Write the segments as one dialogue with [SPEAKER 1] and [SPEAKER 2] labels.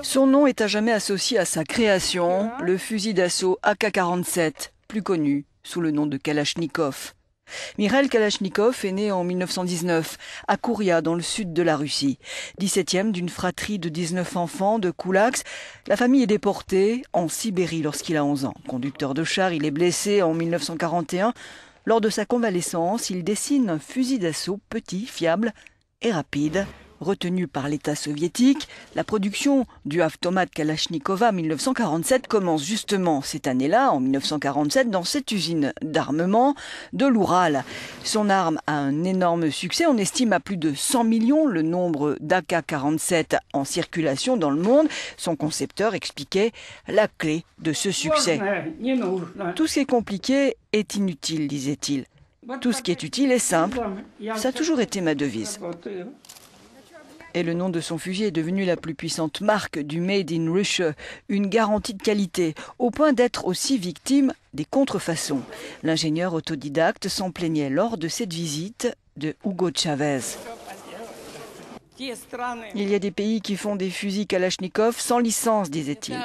[SPEAKER 1] Son nom est à jamais associé à sa création, le fusil d'assaut AK-47, plus connu sous le nom de Kalachnikov. Mikhail Kalachnikov est né en 1919 à Kouria, dans le sud de la Russie. 17e d'une fratrie de 19 enfants de Koulaks, la famille est déportée en Sibérie lorsqu'il a 11 ans. Conducteur de char, il est blessé en 1941. Lors de sa convalescence, il dessine un fusil d'assaut petit, fiable et rapide. Retenu par l'État soviétique, la production du Avtomat Kalachnikova 1947 commence justement cette année-là, en 1947, dans cette usine d'armement de l'Oural. Son arme a un énorme succès, on estime à plus de 100 millions le nombre d'AK-47 en circulation dans le monde. Son concepteur expliquait la clé de ce succès. Tout ce qui est compliqué est inutile, disait-il. Tout ce qui est utile est simple. Ça a toujours été ma devise. Et le nom de son fusil est devenu la plus puissante marque du Made in Russia, une garantie de qualité, au point d'être aussi victime des contrefaçons. L'ingénieur autodidacte s'en plaignait lors de cette visite de Hugo Chavez. Il y a des pays qui font des fusils Kalachnikov sans licence, disait-il.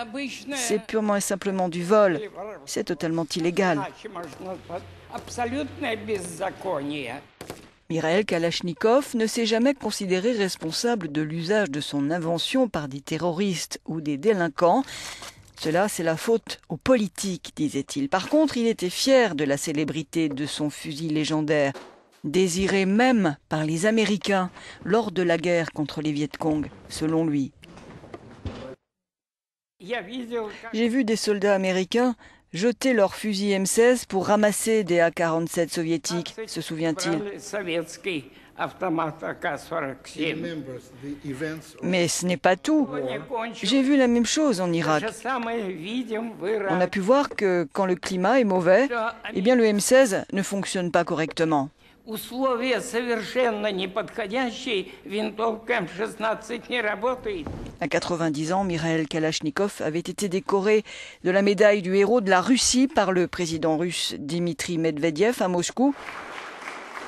[SPEAKER 1] C'est purement et simplement du vol. C'est totalement illégal. Mikhail Kalachnikov ne s'est jamais considéré responsable de l'usage de son invention par des terroristes ou des délinquants. Cela, c'est la faute aux politiques, disait-il. Par contre, il était fier de la célébrité de son fusil légendaire, désiré même par les Américains lors de la guerre contre les Viet Cong, selon lui. J'ai vu des soldats américains jeter leurs fusils M16 pour ramasser des AK-47 soviétiques, se souvient-il. Mais ce n'est pas tout. J'ai vu la même chose en Irak. On a pu voir que quand le climat est mauvais, eh bien le M16 ne fonctionne pas correctement. À 90 ans, Mikhail Kalachnikov avait été décoré de la médaille du héros de la Russie par le président russe Dmitri Medvedev à Moscou.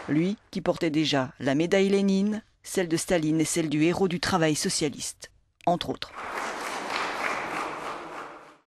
[SPEAKER 1] Lui qui portait déjà la médaille Lénine, celle de Staline et celle du héros du travail socialiste, entre autres.